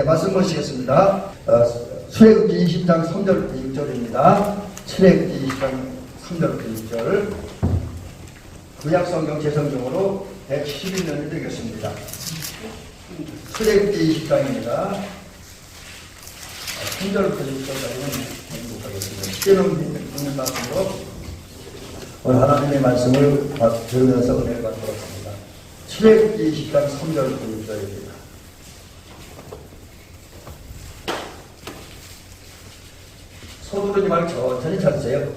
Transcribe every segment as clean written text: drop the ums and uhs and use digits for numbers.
말씀 보시겠습니다. 출애굽기 20장 3절부터 6절입니다. 출애굽기 20장 3절부터 6절. 구약성경 재성경으로 111년이 되겠습니다. 출애굽기 20장입니다. 3절부터 6절까지는 공부하겠습니다. 십계명 읽는 말씀으로 오늘 하나님의 말씀을 들으면서 은혜를 받도록 합니다. 출애굽기 20장 3절부터 6절입니다. 서두르지 말고 천천히 찾으세요.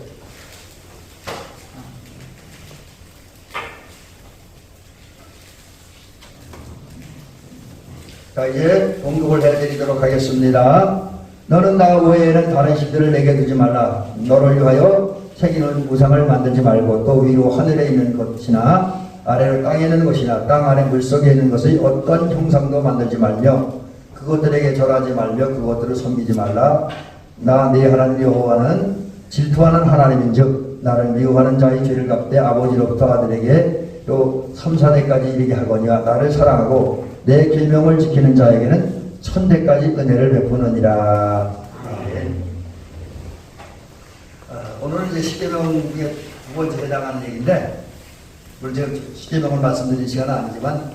자, 이제 봉독을 해드리도록 하겠습니다. 너는 나 외에는 다른 신들을 내게 두지 말라. 너를 위하여 새기는 우상을 만들지 말고 또 위로 하늘에 있는 것이나 아래로 땅에 있는 것이나 땅 아래 물속에 있는 것의 어떤 형상도 만들지 말며 그것들에게 절하지 말며 그것들을 섬기지 말라. 나 네 하나님 여호와는 질투하는 하나님인즉 나를 미워하는 자의 죄를 갚되 아버지로부터 아들에게 또 3, 4대까지 이르게 하거니와 나를 사랑하고 내 계명을 지키는 자에게는 천대까지 은혜를 베푸느니라. 아멘. 오늘은 이제 십계명에 두 번째 해당하는 얘기인데 물론 제가 십계명을 말씀드릴 시간은 아니지만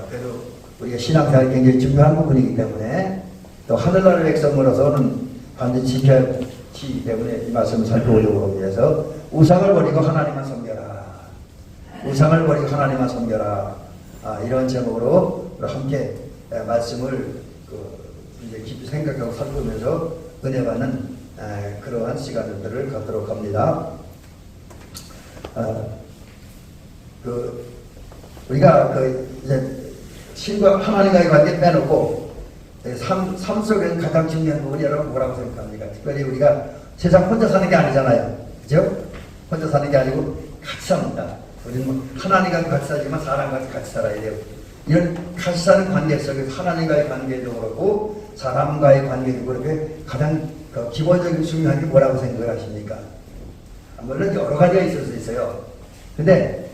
그래도 우리가 신앙생활이 굉장히 중요한 부분이기 때문에 또 하늘나라의 백성으로서는 반드시 지켜야 하기 때문에 이 말씀을 살펴보려고 합니다. 그래서 우상을 버리고 하나님만 섬겨라. 우상을 버리고 하나님만 섬겨라. 이런 제목으로 함께 말씀을 이제 깊이 생각하고 살펴보면서 은혜 받는 그러한 시간들을 갖도록 합니다. 우리가 이제 신과 하나님과의 관계 빼놓고 삶 속에서 가장 중요한 부분이 여러분 뭐라고 생각합니까? 특별히 우리가 세상 혼자 사는 게 아니잖아요. 그죠? 혼자 사는 게 아니고 같이 삽니다. 우리는 뭐 하나님과 같이 살지만 사람과 같이 살아야 돼요. 이런 같이 사는 관계 속에서 하나님과의 관계도 그렇고 사람과의 관계도 그렇게 가장 기본적인 중요한 게 뭐라고 생각을 하십니까? 물론 여러 가지가 있을 수 있어요. 근데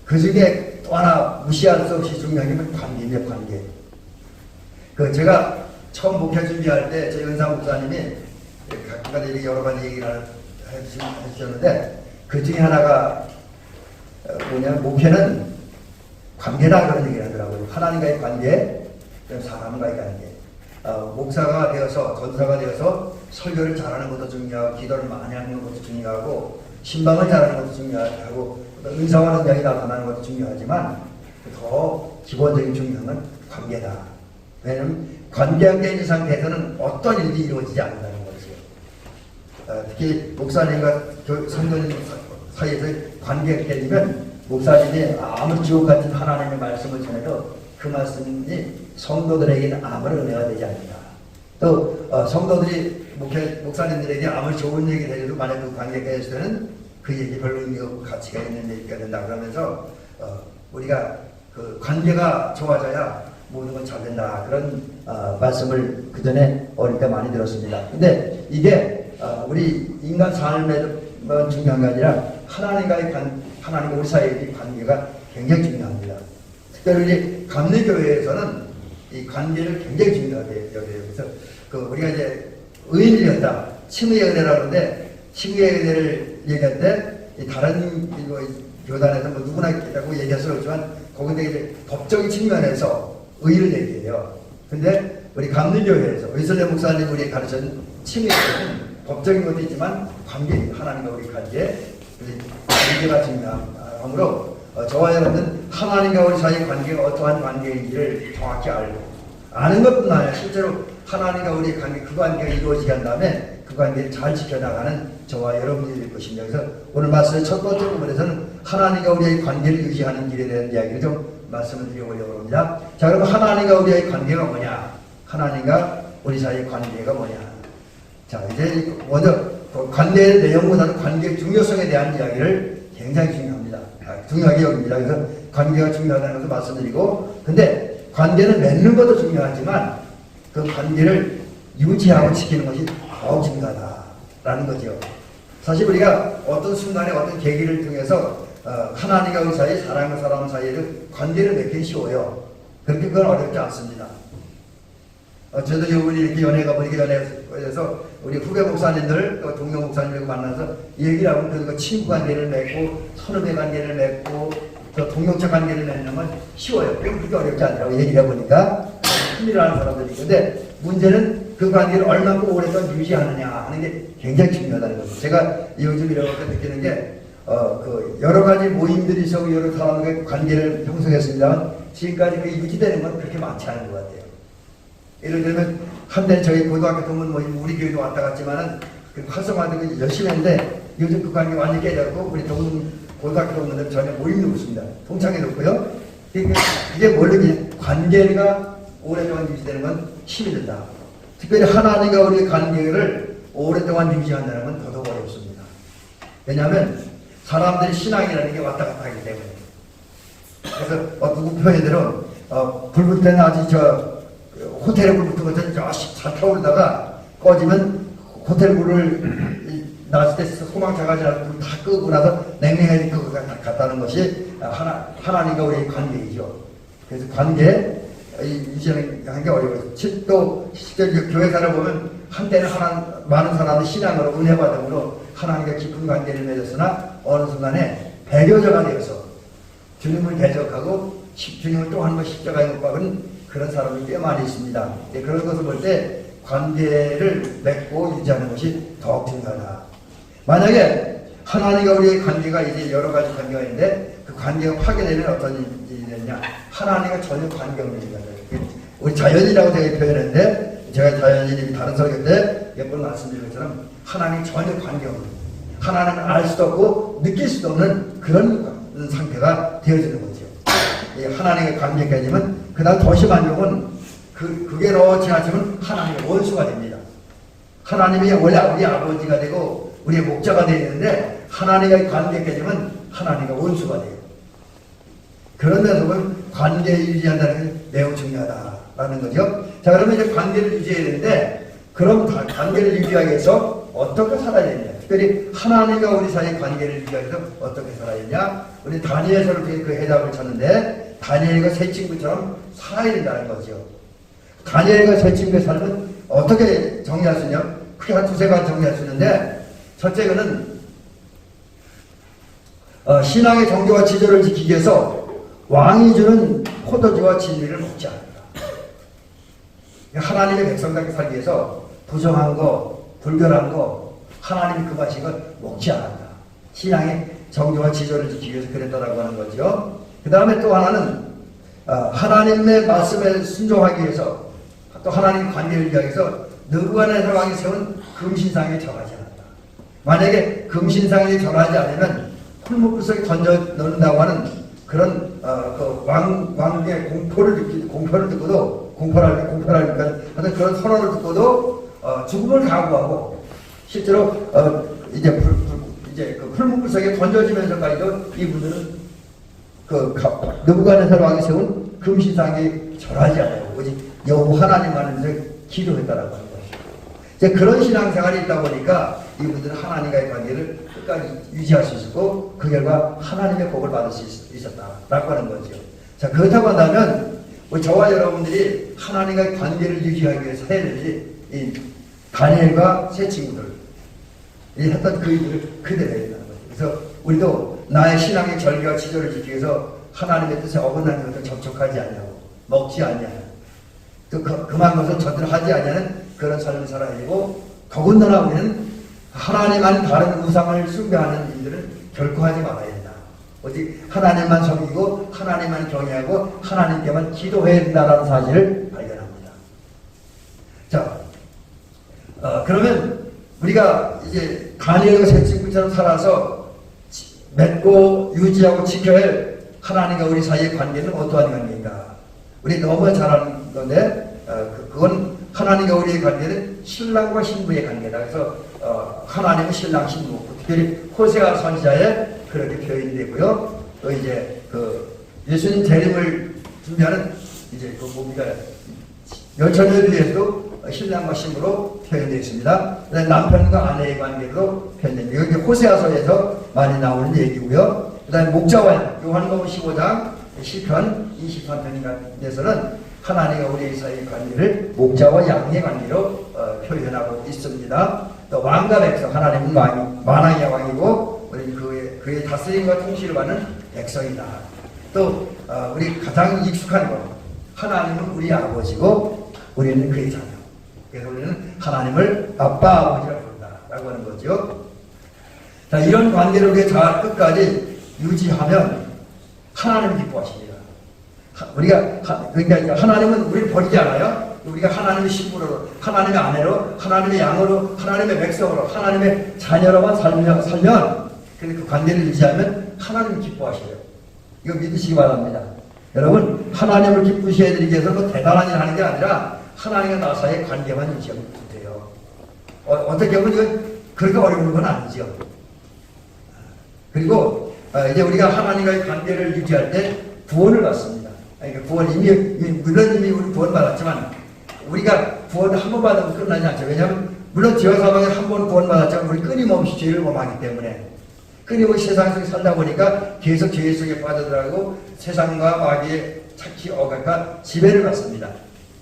그 중에 또 하나 무시할 수 없이 중요한 게 관계입니다. 관계. 제가 처음 목회 준비할 때 저희 은사 목사님이 각각 여러 가지 얘기를 해주셨는데 그 중에 하나가 뭐냐면 목회는 관계다 그런 얘기를 하더라고요. 하나님과의 관계, 사람과의 관계. 목사가 되어서 전사가 되어서 설교를 잘하는 것도 중요하고 기도를 많이 하는 것도 중요하고 신방을 잘하는 것도 중요하고 은사와 능력이 나타나는 것도 중요하지만 더 기본적인 중요한 건 관계다. 왜냐하면 관계가 깨진 상태에서는 어떤 일이 이루어지지 않는다는 거죠. 특히 목사님과 성도님 사이에서 관계가 깨지면 목사님이 아무리 지옥 같은 하나님의 말씀을 전해도 그 말씀이 성도들에게는 아무런 은혜가 되지 않는다. 또 성도들이 목사님들에게 아무리 좋은 얘기를 해도 만약 그 관계가 깨졌을 때는 그 얘기 별로 의미 없고 가치가 있는 얘기가 된다. 그러면서 우리가 그 관계가 좋아져야 모든 건 잘 된다. 그런 말씀을 그 전에 어릴 때 많이 들었습니다. 근데 이게 우리 인간 삶에만 중요한 게 아니라 하나님과 우리 사이의 관계가 굉장히 중요합니다. 특별히 감리교회에서는 이 관계를 굉장히 중요하게 여겨요. 그래서 우리가 이제 의인이었다. 칭의의 은혜라고 하는데 칭의의 은혜를 얘기할 때 다른 교단에서 뭐 누구나 있다고 얘기할 수 없지만 거기에 이제 법적인 측면에서 의를 얘기해요. 근데 우리 감리교회에서 의설례 목사님 우리 가르친 칭의는 법적인 것도 있지만 관계, 하나님과 우리 관계가 중요하므로 저와 여러분은 하나님과 우리 사이의 관계가 어떠한 관계인지를 정확히 알고 아는 것뿐만 아니라 실제로 하나님과 우리의 관계, 그 관계가 이루어지게 한 다음에 그 관계를 잘 지켜나가는 저와 여러분이 될 것입니다. 그래서 오늘 말씀의 첫 번째 부분에서는 하나님과 우리의 관계를 유지하는 길에 대한 이야기를 좀 말씀을 드려보려고 합니다. 자, 그럼 하나님과 우리의 관계가 뭐냐? 하나님과 우리 사이의 관계가 뭐냐? 자, 이제 먼저 관계의 내용보다는 관계의 중요성에 대한 이야기를 굉장히 중요하게 여깁니다. 그래서 관계가 중요하다는 것을 말씀드리고, 근데 관계는 맺는 것도 중요하지만 그 관계를 유지하고 지키는 것이 더 중요하다라는 거죠. 사실 우리가 어떤 순간에 어떤 계기를 통해서 하나님과 우리 사이, 사람과 사람 사이에 관계를 맺기 쉬워요. 그렇게 그건 어렵지 않습니다. 저도 이번에 이렇게 연애가 뭐 이렇게 연애해서 우리 후배 목사님들, 또 동료 목사님들 만나서 얘기를 하고 그 친구 관계를 맺고 선후배 관계를 맺고 또 동료자 관계를 맺는 건 쉬워요. 그렇게 어렵지 않다고 얘기를 해보니까 흥미를 하는 사람들이 있는데 문제는 그 관계를 얼마큼 오랫동안 유지하느냐 하는 게 굉장히 중요하다는 거죠. 제가 요즘 이렇게 느끼는 게 그 여러 가지 모임들이 있고 여러 사람과의 관계를 형성했습니다만 지금까지 그 유지되는 건 그렇게 많지 않은 것 같아요. 예를 들면 한때는 저희 고등학교 동문 모임 우리 교회도 왔다 갔지만은 그 활성화되고 열심히 했는데 요즘 그 관계 완전히 깨졌고 우리 고등학교 동문들 전혀 모임도 없습니다. 동창회도 없고요. 이게 뭘로 관계가 오랫동안 유지되는 건 힘이 든다. 특별히 하나님과 우리의 관계를 오랫동안 유지한다는 건 더더욱 어렵습니다. 왜냐하면 사람들이 신앙이라는 게 왔다 갔다 하기 때문에. 그래서 누구 표현대로 불 붙을 때는 아직 호텔에 불 붙은 것처럼 잘 타오르다가 꺼지면 호텔 불을 나왔을 때 소방차가 지나서 불 다 끄고 나서 냉랭하게 끄고 갔다는 것이 하나님과 우리의 관계이죠. 그래서 관계 유지하는 게 어려워요. 또 실제 교회사를 보면 한때는 많은 사람들이 신앙으로 은혜 받음으로 하나님과 깊은 관계를 맺었으나 어느 순간에 배교자가 되어서 주님을 대적하고 주님을 또 한 번 십자가에 못 박은 그런 사람이 꽤 많이 있습니다. 그런 것을 볼 때 관계를 맺고 유지하는 것이 더욱 중요하다. 만약에 하나님과 우리의 관계가 이제 여러 가지 관계가 있는데 그 관계가 파괴되면 어떤 일이 되느냐. 하나님과 전혀 관계없는 일이 된다. 우리 자연이라고 제가 표현했는데 제가 자연인이 다른 설교 때 몇 번 말씀드린 것처럼 하나님 전혀 관계없는 하나님은 알 수도 없고 느낄 수도 없는 그런 상태가 되어지는 거죠. 하나님의 관계까지는 그다음 더 심한 경우는 그게 너무 지나치면 하나님의 원수가 됩니다. 하나님이 원래 우리 아버지가 되고 우리의 목자가 되어 있는데 하나님과의 관계까지는 하나님과 원수가 돼요. 그런 데서 보면 관계를 유지한다는 게 매우 중요하다라는 거죠. 자, 그러면 이제 관계를 유지해야 되는데 그럼 관계를 유지하기 위해서 어떻게 살아야 되느냐. 특별히 하나님과 우리 사이의 관계를 유지하기 위해서 어떻게 살아야 되냐. 우리 다니엘서를 통해 그 해답을 찾는데 다니엘과 새 친구처럼 살아야 된다는 거죠. 다니엘과 새 친구의 삶은 어떻게 정리할 수 있냐. 크게 한 두세 가지 정리할 수 있는데 첫째는 신앙의 정교와 지조를 지키기 위해서 왕이 주는 포도주와 진리를 먹지 않는다. 하나님의 백성답게 살기 위해서 부정한 거, 불결한 거, 하나님이 금하신 것 먹지 않는다. 신앙의 정교와 지조를 지키기 위해서 그랬다라고 하는 거죠. 그 다음에 또 하나는 하나님의 말씀에 순종하기 위해서 또 하나님의 관계를 위하기 위해서 느부갓네살 왕이 세운 금신상에 절하지 않는다. 만약에 금신상에 절하지 않으면 풀무불 속에 던져 넣는다고 하는 그런 그 왕의 공포를 듣고도 공포라니까 하여튼 그런 선언을 듣고도 죽음을 각오하고 실제로 이제 그 풀무불 속에 던져지면서까지도 이분들은 그 느부갓네살 왕이 세운 금신상에 절하지 않아요. 오직 여호와 하나님만을 기도했다라고 하는 것이죠. 이제 그런 신앙생활이 있다 보니까 이분들은 하나님과의 관계를 끝까지 유지할 수 있었고 그 결과 하나님의 복을 받을 수 있었다라고 하는 거죠. 자, 그렇다고 한다면 저와 여러분들이 하나님과의 관계를 유지하기 위해서 해야 될 일이 이 다니엘과 새 친구들이 했던 그 일을 그대로 해야 된다는 거죠. 그래서 우리도 나의 신앙의 절개와 지조를 지키기 위해서 하나님의 뜻에 어긋나는 것을 접촉하지 않냐고 먹지 않냐고 또 그만 것을 저들 하지 않냐는 그런 삶을 살아야 되고 더군다나 우리는 하나님 아닌 다른 우상을 숭배하는 일들은 결코 하지 말아야 된다. 오직 하나님만 섬기고 하나님만 경외하고 하나님께만 기도해야 된다는 사실을 발견합니다. 자, 그러면 우리가 이제 다니엘과 새 친구처럼 살아서 맺고 유지하고 지켜야 할 하나님과 우리 사이의 관계는 어떠한 관계인가? 우리 너무 잘 아는 건데 그건 하나님과 우리의 관계는 신랑과 신부의 관계다. 그래서 하나님은 신랑 신부, 특별히 호세아 선지자에 그렇게 표현이 되고요. 또 이제 그 예수님 재림을 준비하는 이제 그 뭡니까 열처녀들에서도 신랑과 신부로 표현되어 있습니다. 남편과 아내의 관계로 표현됩니다. 여기 호세아서에서 많이 나오는 얘기고요. 그 다음에 목자와 요한복음 15장 시편 23편에서는 하나님과 우리 사이의 관계를 목자와 양의 관계로 표현하고 있습니다. 또 왕과 백성, 하나님은 만왕의 왕이고 우리 그의 다스림과 통치를 받는 백성이다. 또 우리 가장 익숙한 것, 하나님은 우리 아버지고 우리는 그의 자녀. 그래서 우리는 하나님을 아빠 아버지라 부른다라고 하는 거죠. 자, 이런 관계를 우리가 잘 끝까지 유지하면 하나님 기뻐하십니다. 그러니까 하나님은 우리를 버리지 않아요. 우리가 하나님의 신부로, 하나님의 아내로, 하나님의 양으로, 하나님의 백성으로, 하나님의 자녀로만 살면 그 관계를 유지하면 하나님 기뻐하셔요. 이거 믿으시기 바랍니다. 여러분, 하나님을 기쁘시게 해드리기 위해서 뭐 대단한 일 하는 게 아니라 하나님과 나 사이의 관계만 유지하면 돼요. 어떻게 보면 이건 그렇게 어려운 건 아니죠. 그리고 이제 우리가 하나님과의 관계를 유지할 때 구원을 받습니다. 그러니까 구원 물론 이미 우리 구원 받았지만 우리가 구원을 한 번 받으면 끝나지 않죠. 왜냐하면 물론 죄와 사망에 한 번 구원 받았지만 우리 끊임없이 죄를 범하기 때문에 끊임없이 세상 속에 살다 보니까 계속 죄 속에 빠져들어가고 세상과 마귀의 착취 억압과 지배를 받습니다.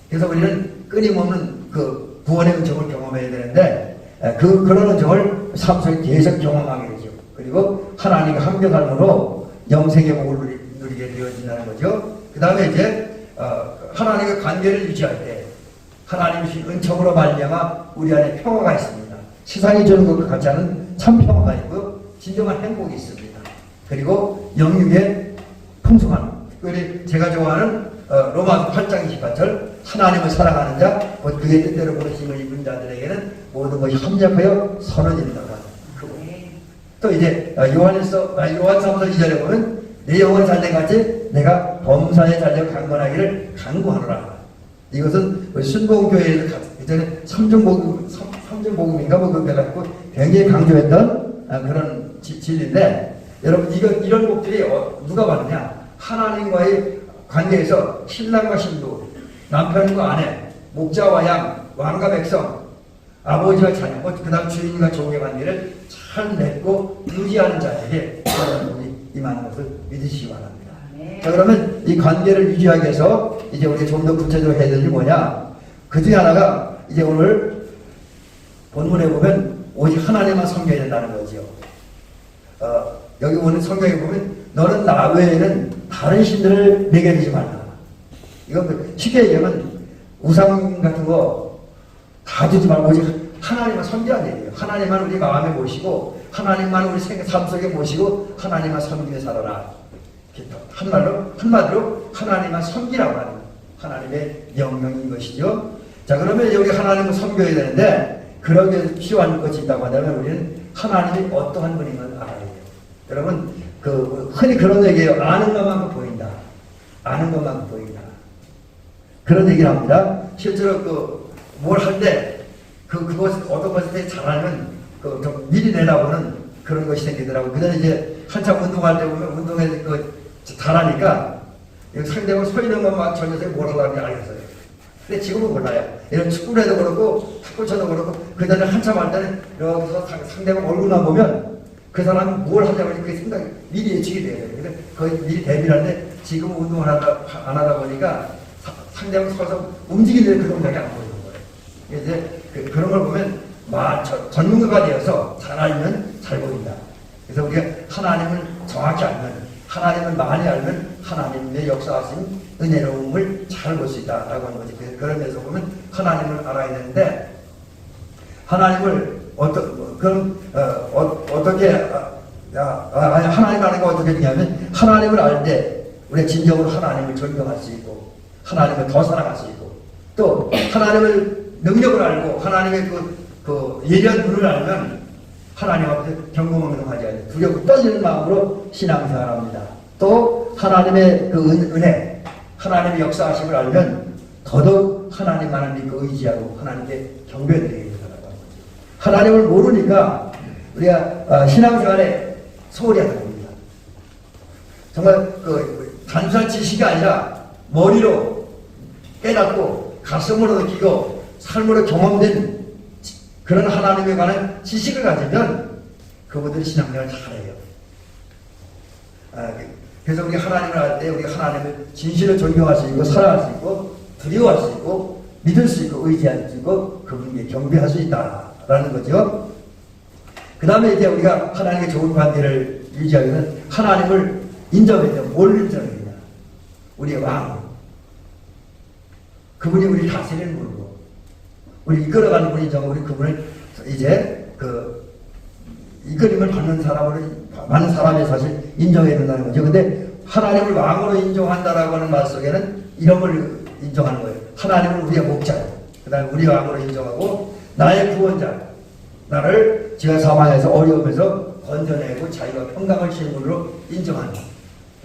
그래서 우리는 끊임없는 그 구원의 은총을 경험해야 되는데 그런 은총을 삶 속에 계속 경험하게 되죠. 그리고 하나님과 함께 삶으로 영생의 복을 누리게 되어진다는 거죠. 그 다음에 이제 하나님과 관계를 유지할 때 하나님이 주신 은총으로 말미암아 우리 안에 평화가 있습니다. 세상이 주는 것과 같지 않은 참 평화가 있고 진정한 행복이 있습니다. 그리고 영육의 풍성함. 특별히 제가 좋아하는 로마서 8장 28절 하나님을 사랑하는 자 곧 그의 뜻대로 부르심을 입은 자들에게는 모든 것이 합력하여 선언된다고 합니다. 또 이제 요한서서 2절에 보면 내 영혼 잘된같이 내가 범사에 잘려 강건하기를 간구하노라. 이것은 순복음교회에서 예전에 삼중복음인가 뭐 그거 해갖고 굉장히 강조했던 그런 진리인데 여러분 이런 곡들이 누가 받느냐? 하나님과의 관계에서 신랑과 신부, 남편과 아내, 목자와 양, 왕과 백성, 아버지와 자녀, 그 다음 주인과 종의 관계를 잘 맺고 유지하는 자에게 복이 임하는 것을 믿으시기 바랍니다. 자, 그러면 이 관계를 유지하기 위해서 이제 우리가 좀 더 구체적으로 해야 될 일이 뭐냐? 그 중에 하나가 이제 오늘 본문에 보면 오직 하나님만 섬겨야 된다는 거죠. 여기 오늘 성경에 보면 너는 나 외에는 다른 신들을 내게 두지 말라. 이건 쉽게 얘기하면 우상 같은 거 다 주지 말고 오직 하나님만 섬겨야 돼요. 하나님만 우리 마음에 모시고 하나님만 우리 삶 속에 모시고 하나님만 섬기며 살아라. 한마디로 하나님만 섬기라고 하는 하나님의 명령인 것이죠. 자, 그러면 이제 우리 하나님을 섬겨야 되는데 그러기 위해서 필요한 것이 있다고 한다면 우리는 하나님이 어떠한 분인 걸 알아야 돼요. 여러분 흔히 그런 얘기예요. 아는 것만큼 보인다. 아는 것만큼 보인다. 그런 얘기를 합니다. 실제로 뭘 할 때 그것을 어떤 것을 되게 잘하면 좀 미리 내다보는 그런 것이 생기더라고요. 그다음에 이제 한참 운동할 때 보면 운동에 잘하니까 상대방 서 있는 것만 저 녀석이 뭘 하려고 알겠어요. 근데 지금은 몰라요. 이런 축구를 해도 그렇고 탁구 쳐도 그렇고 그 전에 한참 할 때는 여기서 상대방 얼굴만 보면 그 사람은 뭘 하려고 그게 생각이 미리 예측이 돼요. 근데 거의 미리 대비를 하는데 지금 운동을 안 하다 보니까 상대방 서서 움직이는 그 동작이 안 보이는 거예요. 이제 그런 걸 보면 전문가가 되어서 잘 알면 잘 보인다. 그래서 우리가 하나님을 정확히 알면 하나님을 많이 알면 하나님의 역사하신 은혜로움을 잘 볼 수 있다라고 하는 거지. 그런 면에서 보면 하나님을 알아야 되는데 하나님을 어떻게 하나님 아는 거 어떻게 되냐면 하나님을 알 때 우리가 진정으로 하나님을 존경할 수 있고 하나님을 더 사랑할 수 있고 또 하나님을 능력을 알고 하나님의 그 예리한 눈을 알면 하나님 앞에 경공하지 않아요. 두렵고 떨리는 마음으로 신앙생활합니다. 또 하나님의 그 은혜, 하나님의 역사하심을 알면 더더욱 하나님만을 믿고 의지하고 하나님께 경배드리게 된다는 거죠. 하나님을 모르니까 우리가 신앙생활에 소홀히 하다 봅니다. 정말 단순한 지식이 아니라 머리로 깨닫고 가슴으로 느끼고 삶으로 경험된 그런 하나님에 관한 지식을 가지면 그분들이 신앙생활을 잘해요. 그래서 우리 하나님을 알 때 우리 하나님을 진실로 존경할 수 있고 사랑할 수 있고 두려워할 수 있고 믿을 수 있고 의지할 수 있고 그분께 경배할 수 있다라는 거죠. 그 다음에 이제 우리가 하나님의 좋은 관계를 유지하기 위해서는 하나님을 인정해야 돼요. 뭘 인정해야 되냐? 우리의 왕. 그분이 우리 다스리는 분으로. 우리 이끌어가는 분이 인정하고 우리 그분을 이제 이끌림을 받는 사람의 사실 인정해야 된다는 거죠. 근데 하나님을 왕으로 인정한다라고 하는 말 속에는 이런 걸 인정하는 거예요. 하나님은 우리의 목자고, 그 다음에 우리 왕으로 인정하고, 나의 구원자, 나를 지가 사망에서 어려움에서 건져내고 자유와 평강을 주는 분으로 인정하는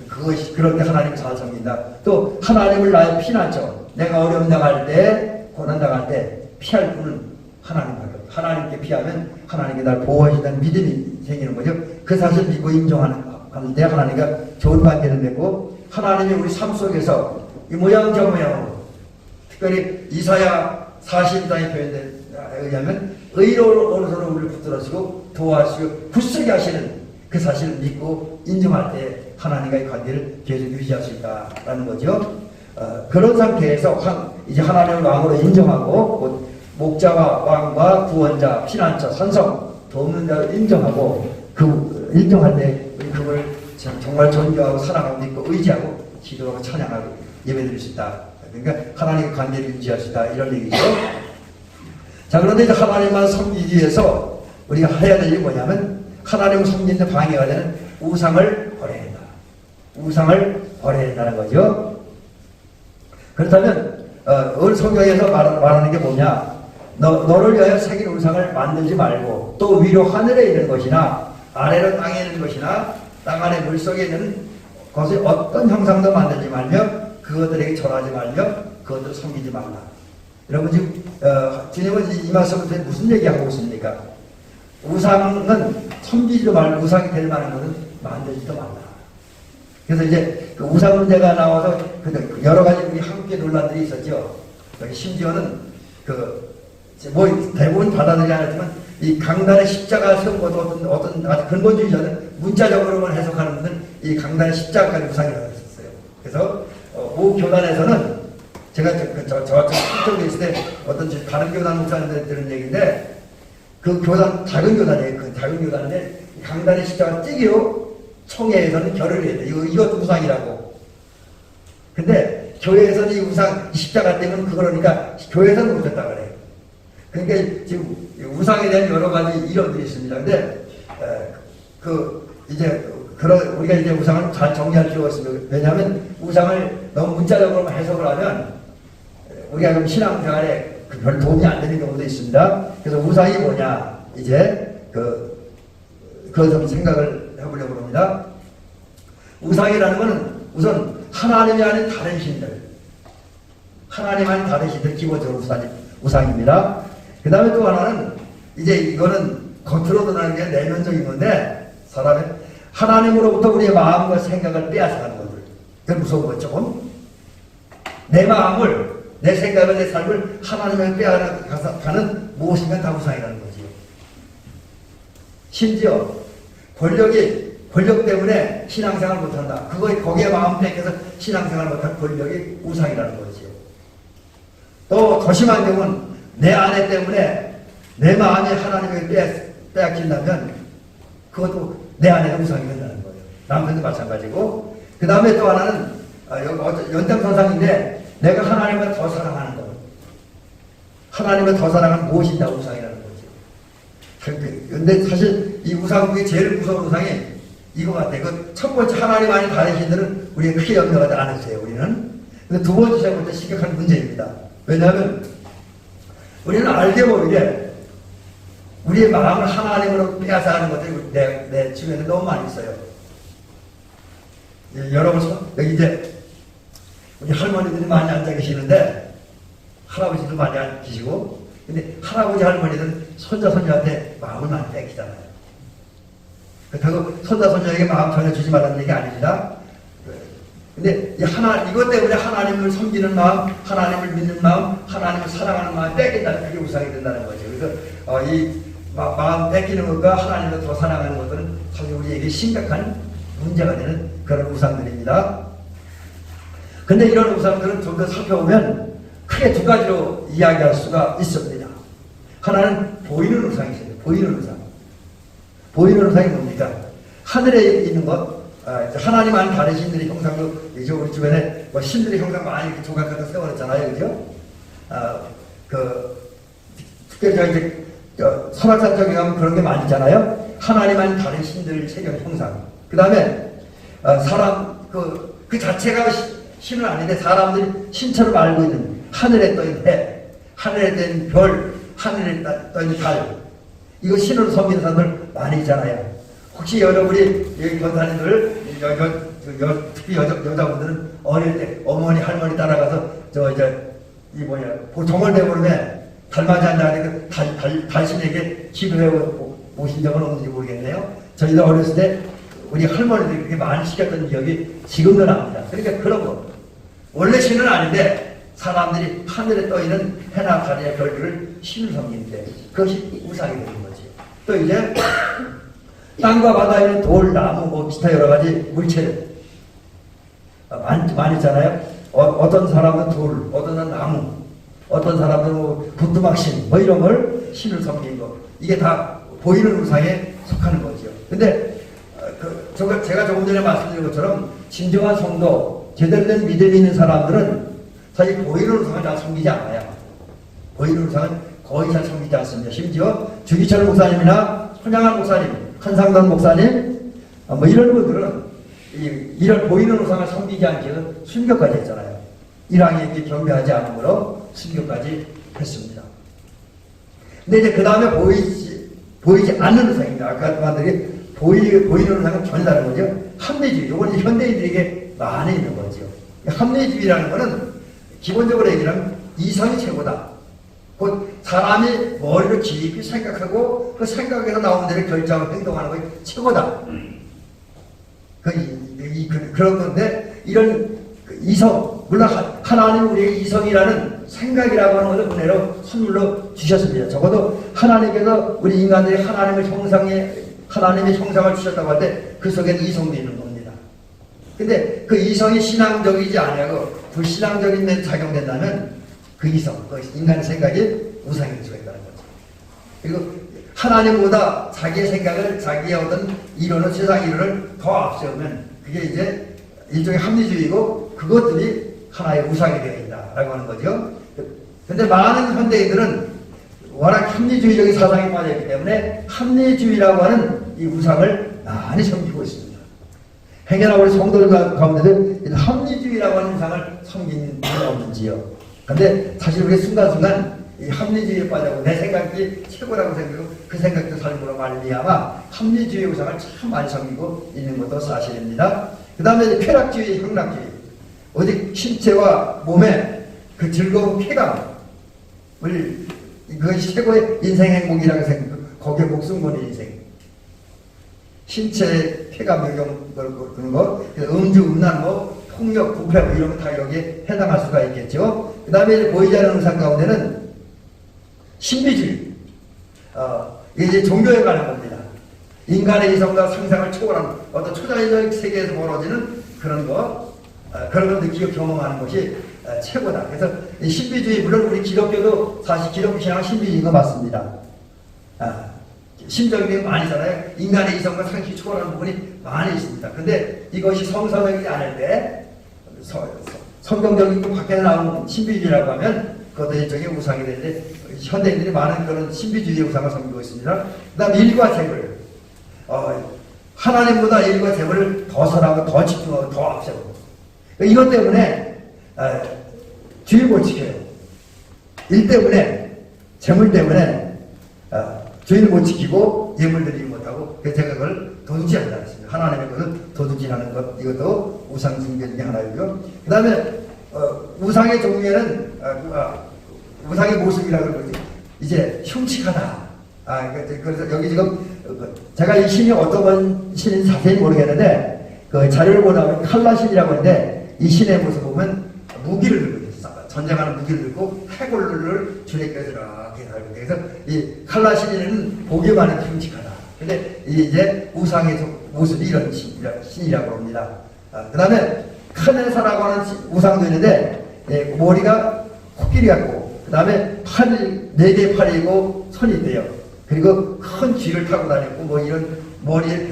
그것이, 그럴 때 하나님을 잘 섬긴다. 또 하나님을 나의 피난처, 내가 어려움 당할 때, 고난 당할 때 피할 분은 하나님밖에 없다. 하나님께 피하면 하나님께 날 보호하신다는 믿음이 생기는 거죠. 그 사실 믿고 인정하는 때 하나님과 좋은 관계를 맺고, 하나님이 우리 삶 속에서 이 모양 저 모양으로, 특별히 이사야 42장의 표현에 의하면 의로운 오른손으로 우리를 붙들어주고 도와주시고 굳세게 하시는 그 사실을 믿고 인정할 때 하나님과의 관계를 계속 유지할 수 있다라는 거죠. 그런 상태에서 이제 하나님을 왕으로 인정하고, 목자와 왕과 구원자, 피난처, 산성, 돕는 자를 인정하고, 인정할 때 우리 그걸 정말 존경하고 사랑하고 믿고 의지하고 기도하고 찬양하고 예배드릴 수 있다. 그러니까 하나님의 관계를 유지할 수 있다, 이런 얘기죠. 자, 그런데 이제 하나님만 섬기기 위해서 우리가 해야 될 일이 뭐냐면, 하나님을 섬기는 방해가 되는 우상을 버려야 된다. 우상을 버려야 된다는 거죠. 그렇다면 오늘 성경에서 말하는 게 뭐냐? 너를 위하여 새긴 우상을 만들지 말고, 또 위로 하늘에 있는 것이나 아래로 땅에 있는 것이나 땅 안에 물속에 있는 것의 어떤 형상도 만들지 말며 그것들에게 절하지 말며 그것들을 섬기지 말라. 여러분 지금 주님은 이 말씀을 무슨 얘기하고 있습니까? 우상은 섬기지도 말고 우상이 될 만한 것은 만들지도 말라. 그래서 이제 그 우상 문제가 나와서 여러 가지 우리 한국의 논란들이 있었죠. 심지어는 대부분 받아들이지 않았지만 이 강단의 십자가 세운 것도 어떤 아주 근본주의자는 문자적으로만 해석하는 분들은 이 강단의 십자가까지 우상이라고 했었어요. 그래서 모 교단에서는 제가 저쪽 한쪽에 있을 때 어떤 다른 교단 목사님들 들은 얘기인데, 그 교단 작은 교단이에요. 그 작은 교단인데 강단의 십자가 띄기로 총회에서는 결의를 해야 돼. 이것도 우상이라고. 근데 교회에서는 이 십자가 때문에 그러니까 교회에서는 못했다 그래요. 그러니까 지금 우상에 대한 여러 가지 이론들이 있습니다. 근데 우리가 이제 우상을 잘 정리할 필요가 있습니다. 왜냐하면 우상을 너무 문자적으로 해석을 하면 우리가 그럼 신앙생활에 별 도움이 안 되는 경우도 있습니다. 그래서 우상이 뭐냐, 이제 그걸 좀 생각을 해보려고 합니다. 우상이라는 것은 우선 하나님이 아닌 다른 신들, 하나님 아닌 다른 신들, 기본적으로 우상입니다. 그 다음에 또 하나는, 이제 이거는 겉으로 드러나는 게 내면적인 건데, 사람의 하나님으로부터 우리의 마음과 생각을 빼앗아가는 것들. 그게 무서운 거죠, 조금. 내 마음을, 내 생각을, 내 삶을 하나님을 빼앗아가는 무엇인가 다 우상이라는 거지요. 심지어 권력 때문에 신앙생활 못한다. 거기에 마음 뺏겨서 신앙생활 못한 권력이 우상이라는 거지요. 또 더 심한 경우는 내 아내 때문에 내 마음이 하나님을 빼앗긴다면 그것도 내 아내가 우상이 된다는 거예요. 남편도 마찬가지고. 그 다음에 또 하나는 연장선상인데, 내가 하나님을 더 사랑하는 것. 하나님을 더 사랑하는 무엇이 다 우상이라는 거죠. 근데 사실 이 우상 중에 제일 무서운 우상이 이거 같아. 첫 번째 하나님 아닌 다른 신들은 우리가 크게 염려하지 않았어요, 우리는. 근데 두 번째, 세 번째 심각한 문제입니다. 왜냐하면 우리는 알게 모르게 우리의 마음을 하나님으로 빼앗아가는 것들이 내 주변에 너무 많이 있어요. 여러분, 여기 이제 우리 할머니들이 많이 앉아 계시는데, 할아버지도 많이 앉아 계시고, 근데 할아버지, 할머니들은 손자, 손녀한테 마음을 많이 뺏기잖아요. 그렇다고 손자, 손녀에게 마음 전해주지 말라는 얘기 아닙니다. 근데 이것 때문에 하나님을 섬기는 마음, 하나님을 믿는 마음, 하나님을 사랑하는 마음이 뺏긴다는, 그게 우상이 된다는 거죠. 그래서 이 마음 뺏기는 것과 하나님을 더 사랑하는 것들은 사실 우리에게 심각한 문제가 되는 그런 우상들입니다. 근데 이런 우상들은 좀 더 살펴보면 크게 두 가지로 이야기할 수가 있습니다. 하나는 보이는 우상이죠. 보이는 우상. 보이는 우상이 뭡니까? 하늘에 있는 것, 하나님 안 다른 신들의 형상도, 이제 우리 주변에 뭐 신들의 형상 많이 조각해서 세워놨잖아요. 그죠? 특별히 저 이제, 설악산 쪽에 가면 그런 게 많이 있잖아요. 하나님 안 다른 신들 체경 형상. 그 다음에, 사람, 그 자체가 신은 아닌데 사람들이 신처럼 알고 있는 하늘에 떠있는 해, 하늘에 떠있는 별, 하늘에 떠있는 달. 이거 신으로 섬기는 사람들 많이 있잖아요. 혹시 여러분이 여기 권사님들, 특히 여자분들은 어릴 때 어머니, 할머니 따라가서 정월대보름에 달맞이 한다는 달신에게 기도해 보신 적은 없는지 모르겠네요. 저희도 어렸을 때 우리 할머니들이 그렇게 많이 시켰던 기억이 지금도 납니다. 그러니까 그런 거. 원래 신은 아닌데 사람들이 하늘에 떠있는 해나 달이나 별들을 신을 섬기는데 그것이 우상이 되는 거지. 또 이제 땅과 바다에 있는 돌, 나무, 뭐 기타 여러 가지 물체들 많이 있잖아요. 어떤 사람은 돌, 어떤 사람은 나무, 어떤 사람은 뭐 부뚜막신, 뭐 이런 걸 신을 섬기는 거. 이게 다 보이는 우상에 속하는 거죠. 근데 제가 조금 전에 말씀드린 것처럼 진정한 성도, 제대로 된 믿음이 있는 사람들은 사실 보이는 우상을 잘 섬기지 않아요. 보이는 우상은 거의 잘 섬기지 않습니다. 심지어 주기철 목사님이나 손양한 목사님, 한상돈 목사님, 뭐 이런 분들은 이런 보이는 우상을 섬기지 않기 위해서 순교까지 했잖아요. 일왕에게 경배하지 않으므로 순교까지 했습니다. 근데 이제 그 다음에 보이지 않는 우상입니다. 아까 말들이 보이는 우상은 전혀 다른 거죠. 합리주의. 이건 이제 현대인들에게 많이 있는 거죠. 합리주의라는 거는 기본적으로 얘기하면 이성이 최고다. 곧 사람이 머리로 깊이 생각하고 그 생각에서 나오는 대로 결정하고 행동하는 것이 최고다. 그런 건데 이런 이성, 물론 하나님 우리에게 이성이라는 생각이라고 하는 것을 은혜로 선물로 주셨습니다. 적어도 하나님께서 우리 인간들이 하나님의 형상을 주셨다고 할 때 그 속에는 이성도 있는 겁니다. 근데 그 이성이 신앙적이지 아니하고 불신앙적인 면 작용된다면 그 이성, 그 인간의 생각이 우상이 될 수가 있다는 거죠. 그리고 하나님보다 자기의 생각을, 자기의 어떤 이론을, 세상 이론을 더 앞세우면 그게 이제 일종의 합리주의고 그것들이 하나의 우상이 되어 있다라고 하는 거죠. 근데 많은 현대인들은 워낙 합리주의적인 사상에 빠져있기 때문에 합리주의라고 하는 이 우상을 많이 섬기고 있습니다. 행여나 우리 성도들 가운데도 합리주의라고 하는 우상을 섬기는 분이 없는지요. 근데 사실 우리 순간순간 이 합리주의에 빠져고 내 생각이 최고라고 생각하고 그 생각도 삶으로 말미암아 합리주의 우상을 참 많이 섬기고 있는 것도 사실입니다. 그 다음에 쾌락주의, 향락주의. 오직 신체와 몸의 그 즐거운 쾌감을 그것이 최고의 인생 행복이라고 생각하고 거기에 목숨 거는 인생. 신체의 쾌감, 그런 거, 음주, 음란, 폭력, 부패 이런 거 다 여기에 해당할 수가 있겠죠. 그 다음에 보이지 않는 우상 가운데는 신비주의. 이게 이제 종교에 관한 겁니다. 인간의 이성과 상상을 초월하는 어떤 초자연적 세계에서 벌어지는 그런 거, 그런 걸 느끼고 경험하는 것이 최고다. 그래서 이 신비주의, 물론 우리 기독교도 사실 기독교 신앙은 신비주의인 거 맞습니다. 심적인 게 많이 있잖아요. 인간의 이성과 상식이 초월하는 부분이 많이 있습니다. 근데 이것이 성서적이지 않을 때 성경적인 것 밖에 나오는 신비주의라고 하면 그것도 일종의 우상이 되는데 현대인들이 많은 그런 신비주의의 우상을 섬기고 있습니다. 그 다음 일과 재물. 하나님보다 일과 재물을 더 선하고 더 집중하고 더 앞세우고 이것 때문에 주의 못 지켜요. 일 때문에, 재물 때문에 주의를 못 지키고 예물 드리지 못하고 그 생각을 도둑질 한다 했습니다. 하나님의 것을 도둑질하는 것, 이것도 우상 숭배 중에 하나이고요. 그 다음에 우상의 종류에는 우상의 모습이라고 그러죠. 이제 흉측하다. 그래서 여기 지금 제가 이 신이 어떤 신인지 자세히 모르겠는데 그 자료를 보다 칼라신이라고 하는데 이 신의 모습 보면 무기를 들고 있어요. 전쟁하는 무기를 들고 해골을 주례까지 이렇게 달고 그래서 이 칼라신이는 보기만 해도 흉측하다. 근데 이제 우상의 모습이 이런 신이라고 합니다. 그 다음에 카네사라고 하는 우상도 있는데 머리가 코끼리 같고, 그 다음에 네 개의 팔이 있고 손이 있대요. 그리고 큰 쥐를 타고 다녔고, 뭐 이런 머리에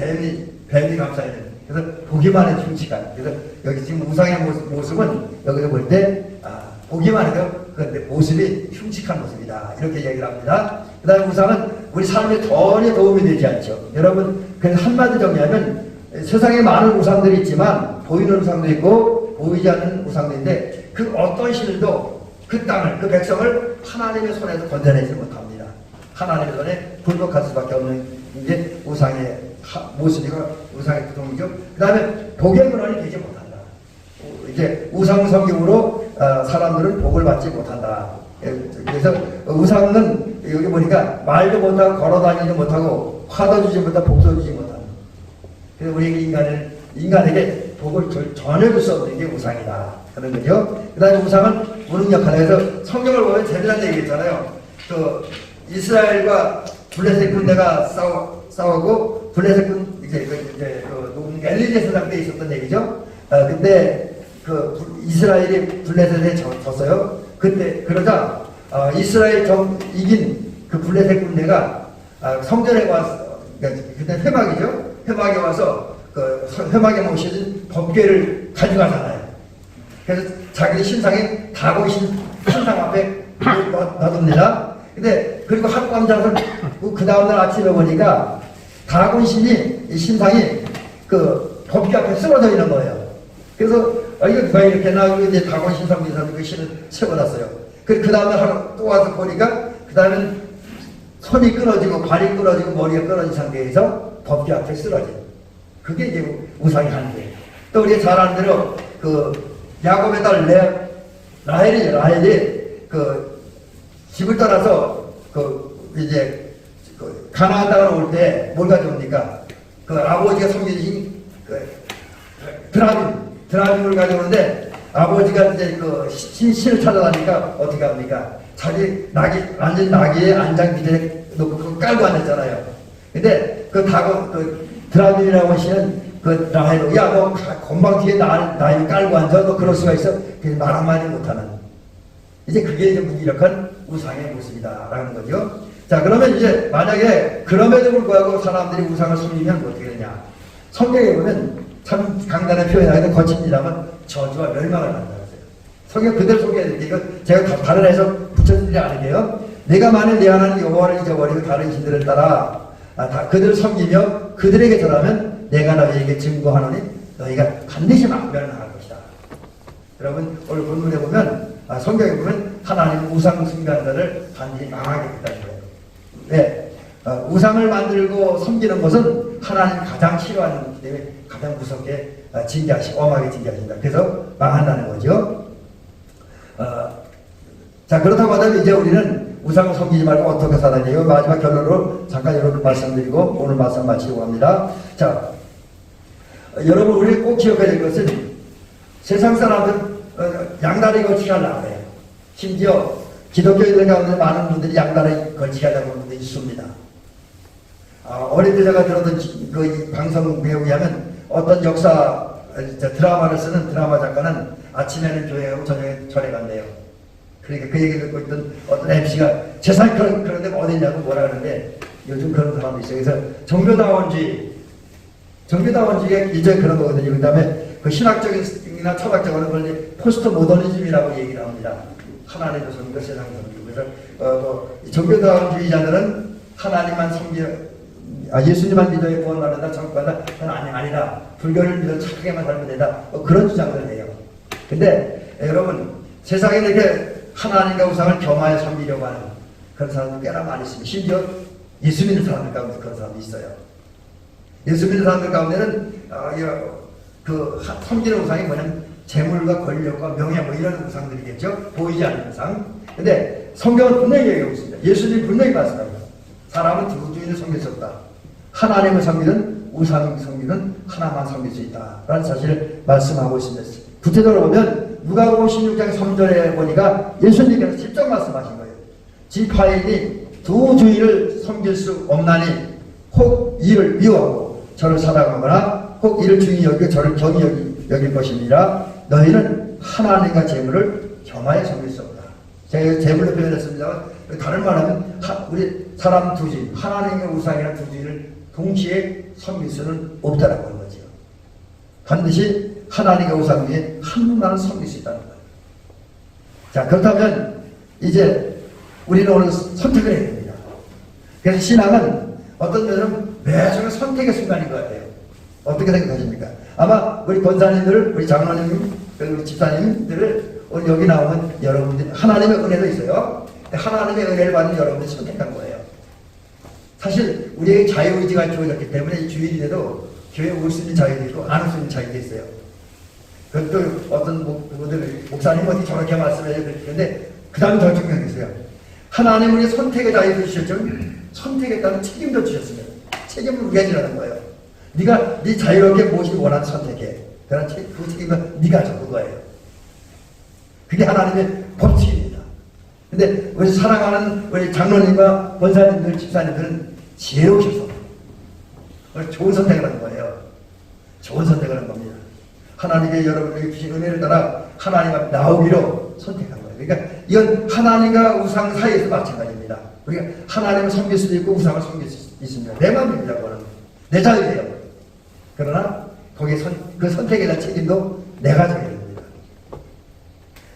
뱀이 감싸있는. 그래서 보기만 해도 흉측한. 그래서 여기 지금 우상의 모습은 여기서 볼 때, 보기만 해도 그런데 모습이 흉측한 모습이다. 이렇게 얘기를 합니다. 그 다음에 우상은 우리 삶에 전혀 도움이 되지 않죠. 여러분, 그래서 한마디 정리하면 세상에 많은 우상들이 있지만 보이는 우상도 있고 보이지 않는 우상도 있는데 그 어떤 신들도 그 땅을, 그 백성을 하나님의 손에서 건져내지 못합니다. 하나님의 손에 굴복할 수밖에 없는 이제 우상의 모습이고 우상의 구동이죠. 그 다음에 복의 근원이 되지 못한다. 이제 우상 성경으로 사람들은 복을 받지 못한다. 그래서 우상은 여기 보니까 말도 못하고 걸어다니지도 못하고 화도 주지 못하고 복도 주지 못한다. 그래서 우리 인간에게 복을 전혀 줄 수 없는 게 우상이다 하는 거죠. 그 다음에 우상은 무능력하다. 그래서 성경을 보면 재미난 얘기 있잖아요. 그 이스라엘과 블레셋 군대가 싸우고 블레셋 군 이제 엘리제 사장 때 있었던 얘기죠. 근데 그 이스라엘이 블레셋에 졌어요. 그때 그러자 이스라엘 이긴 그 블레셋 군대가 성전에 와서, 그러니까 그때 회막이죠. 회막에 와서 그 회막에 모셔진 법궤를 가져가잖아요. 그래서 자기 신상에 다고 신상 앞에 놔둡니다. 근데 그리고 하룻밤 자서 그 다음날 아침에 보니까 다곤신이 이 신상이 그 법궤 앞에 쓰러져 있는 거예요. 그래서 이거 누가 이렇게 나오고 이제 다곤 신상 민사도 그 신을 세워놨어요. 그 다음날 하루 또 와서 보니까 그 다음엔 손이 끊어지고 발이 끊어지고 머리가 끊어진 상태에서 법궤 앞에 쓰러진. 그게 이제 우상이 하는 거예요. 또 우리가 잘 아는 대로 그 야곱의 딸 라헬이 그 집을 떠나서 그 이제 그 가나안 땅으로 올 때 뭘 가져옵니까? 그 아버지가 섬기신 그 드라빔을 가져오는데 아버지가 이제 그 신을 찾아다니까 어떻게 합니까? 자기 완전 나귀의 안장 밑에 놓고 그거 깔고 앉았잖아요. 근데 그 드라빔이라고 하시는 그 라헬로, 야, 너 건방 뒤에 나귀 깔고 앉아? 너 그럴 수가 있어? 그래서 말 한마디 못하는. 이제 그게 이제 무기력한 우상의 모습이다라는 거죠. 자, 그러면 이제 만약에 그럼에도 불구하고 사람들이 우상을 섬기면 어떻게 되냐? 성경에 보면 참 강단의 표현하기도 거칩니다만 저주와 멸망을 받는다고요. 성경 그대로 소개해드릴게요. 이거 제가 다른 해석 붙여드리지 않을게요. 내가 만일 내 하나님 여호와를 잊어버리고 다른 신들을 따라 그들을 섬기며 그들에게 절하면 내가 너희에게 증거하노니 너희가 반드시 멸망할 것이다. 여러분 오늘 본문에 보면 성경에 보면 하나님 우상 숭배하는 자를 반드시 망하게 했다는 거예요. 네. 우상을 만들고 섬기는 것은 하나님 가장 싫어하는 것이기 때문에 가장 무섭게 엄하게 징계하신다. 그래서 망한다는 거죠. 자, 그렇다고 하면 이제 우리는 우상을 섬기지 말고 어떻게 살아야 돼요? 마지막 결론으로 잠깐 여러분 말씀드리고 오늘 말씀 마치려고 합니다. 자, 여러분 우리 꼭 기억해야 될 것은 세상 사람은 양다리 걸치기 하려고 해요. 심지어 기독교인들 가운데 많은 분들이 양다리 걸치기 하려고 하는 분들이 있습니다. 어릴 때 제가 들었던 그 방송 배우에 하면 어떤 드라마를 쓰는 드라마 작가는 아침에는 교회 가고 저녁에 절에 간대요. 그러니까 그 얘기 듣고 있던 어떤 MC가 세상에 그런 데가 어디냐고 뭐라 그러는데 요즘 그런 사람도 있어요. 그래서 정교다원주의가 일종의 그런 거거든요. 그 다음에 그 신학적인이나 철학적으로는 그걸 포스트 모더니즘이라고 얘기를 합니다. 하나님을 섬기고 세상을 섬기고. 그래서 정교다원주의자들은 하나님만 예수님만 믿어야 구원받는다, 천국받는다. 그건 아니라 불교를 믿어 착하게만 살면 된다. 그런 주장을 해요. 근데 여러분 세상에 이렇게 하나님과 우상을 겸하여 섬기려고 하는 그런 사람들 꽤나 많이 있습니다. 심지어 예수 믿는 사람들 가운데 그런 사람도 있어요. 예수 믿는 사람들 가운데는 그 섬기는 우상이 뭐냐면 재물과 권력과 명예 뭐 이런 우상들이겠죠. 보이지 않는 우상. 근데 성경은 분명히 얘기하고 있습니다. 예수님이 분명히 말씀합니다. 사람은 두 주인을 섬길 수 없다. 하나님을 섬기는 우상 섬기는 하나만 섬길 수 있다. 라는 사실을 말씀하고 있습니다. 구체적으로 보면 누가복음 16장 3절에 보니까 예수님께서 직접 말씀하신 거예요. 지파인이 두 주인을 섬길 수 없나니 혹 이를 미워하고 저를 사랑하거나 혹 이를 중히 여기고 저를 경히 여길 것입니다. 너희는 하나님과 재물을 겸하여 섬길 수 없다. 제가 제물로 표현했습니다. 다른 말하면 우리 사람 두지, 하나님의 우상이라는 두지를 동시에 섬길 수는 없다라고 하는 거죠. 반드시 하나님의 우상 위에 한 분만을 섬길 수 있다는 거예요. 자, 그렇다면 이제 우리는 오늘 선택을 해야 됩니다. 그래서 신앙은 어떤 면은 매순간 선택의 순간인 것 같아요. 어떻게 생각하십니까? 아마 우리 권사님들, 우리 장로님, 우리 집사님들을 오늘 여기 나오면 여러분들 하나님의 은혜도 있어요. 하나님의 은혜를 받는 여러분들이 선택한 거예요. 사실 우리에게 자유의지가 주어졌기 때문에 주일인데도 교회 올 수 있는 자유도 있고 안 올 수 있는 자유도 있어요. 그것도 어떤 목사님 어디 저렇게 말씀해야 되는데 그 다음에 더 중요한 게 있어요. 하나님 우리 선택의 자유를 주셨죠. 선택에 따른 책임도 주셨습니다. 책임을 우리가 지라는 거예요. 네가 네 자유롭게 무엇이 원하는 선택해. 그런 그 책임은 네가 져는 거예요. 그게 하나님의 법칙입니다. 근데 우리 사랑하는 우리 장로님과 권사님들, 집사님들은 지혜로우셔서 좋은 선택을 하는 거예요. 좋은 선택을 하는 겁니다. 하나님께 여러분에게 주신 은혜를 따라 하나님 앞에 나오기로 선택한 거예요. 그러니까 이건 하나님과 우상 사이에서 마찬가지입니다. 우리가 하나님을 섬길 수도 있고 우상을 섬길 수 있습니다. 내 마음입니다. 그거는 내 자유예요. 그러나 거기에 그 선택에 대한 책임도 내가 져야 됩니다.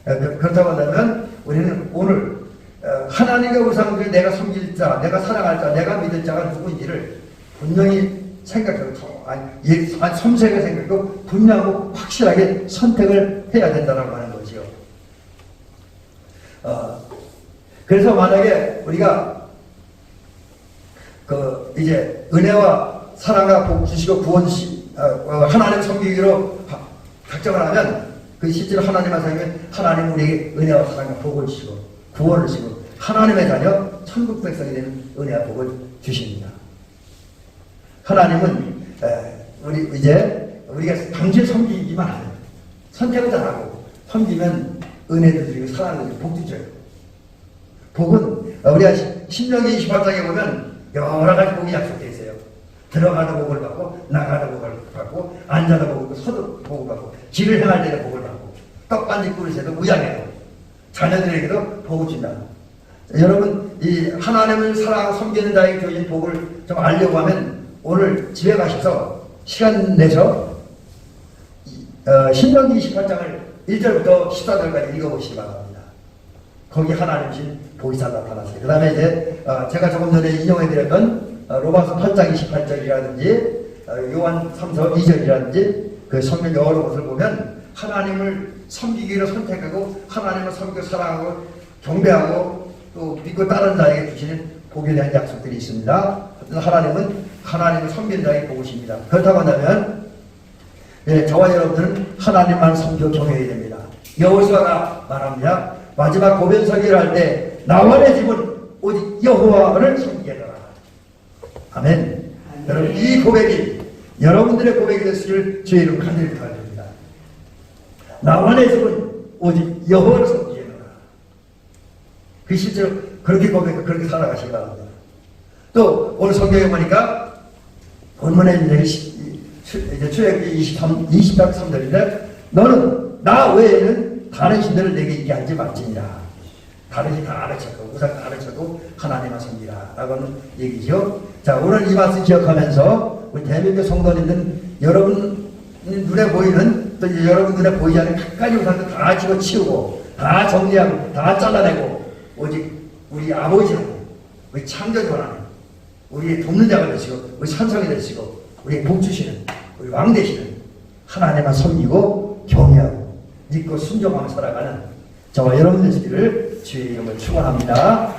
그렇다고 한다면 우리는 오늘 하나님과 우상을 내가 섬길 자, 내가 사랑할 자, 내가 믿을 자가 누구인지를 분명히 생각하고 섬세하게 생각하고 분명하고 확실하게 선택을 해야 된다고 하는 거지요. 그래서 만약에 우리가 이제 은혜와 사랑과 복 주시고 하나님 섬기기로 작정을 하면 그 실제로 하나님만 생각하면 하나님 우리에게 은혜와 사랑과 복을 주시고 구원을 주시고 하나님의 자녀 천국 백성이 되는 은혜와 복을 주십니다. 하나님은 우리가 당시에 섬기기만 하면 선택을 잘하고 섬기면 은혜도 드리고 사랑도 드리고 복도 줘요. 복은 우리가 신명기 28장에 보면 여러 가지 복이 약속되어 있어요. 들어가도 복을 받고 나가도 복을 받고 앉아도 복을 받고 서도 복을 받고 길을 행할 때도 복을 받고 떡반지 꾸르세도 무양해도 자녀들에게도 복을 준다. 여러분 이 하나님을 사랑하고 섬기는 자에게 주어진 복을 좀 알려고 하면 오늘 집에 가셔서 시간 내서 신명기 28장을 1절부터 14절까지 읽어보시기 바랍니다. 거기 하나님 신 복이사 나타났어요. 그 다음에 이제 제가 조금 전에 인용해드렸던 로마서 8장 28절이라든지 요한 3서 2절이라든지 그 성경 여러 곳을 보면 하나님을 섬기기로 선택하고 하나님을 섬기고 사랑하고 경배하고 또 믿고 따르는 자에게 주시는 복에 대한 약속들이 있습니다. 하나님은 하나님을 섬기는 자에게 복이십니다. 그렇다고 한다면 저와 여러분들은 하나님만 섬겨 경외해야 됩니다. 여호수아가 말합니다. 마지막 고변설교를 할 때 나와 내 집은 오직 여호와를 섬기겠노라. 아멘. 여러분 이 고백이 여러분들의 고백이 됐을 주의 이름 간절히 부탁드립니다. 나와 내 집은 오직 여호와를 섬기겠노라. 그 실제로 그렇게 고백하고 그렇게 살아가시기 바랍니다. 또 오늘 성경에 보니까 본문에 이제 출애굽기 23절인데 너는 나 외에는 다른 신들을 내게 있게 하지 말지니라. 다른 신 다 가르쳐도 우상 다 가르쳐도 하나님만 섬기라 라고 하는 얘기죠. 자, 오늘 이 말씀 기억하면서 우리 대한민국 성도님들 여러분 눈에 보이는 또 여러분 눈에 보이지 않는 각가지 우상들 다 집어치우고 다 정리하고 다 잘라내고 오직 우리 아버지 하나님, 우리 창조주 하나님, 우리 돕는 자가 되시고 우리 산성이 되시고 우리 복 주시는 우리 왕 되시는 하나님만 섬기고 경외하고 믿고 순종하며 살아가는 저와 여러분 되시기를 주의 이름을 축원합니다.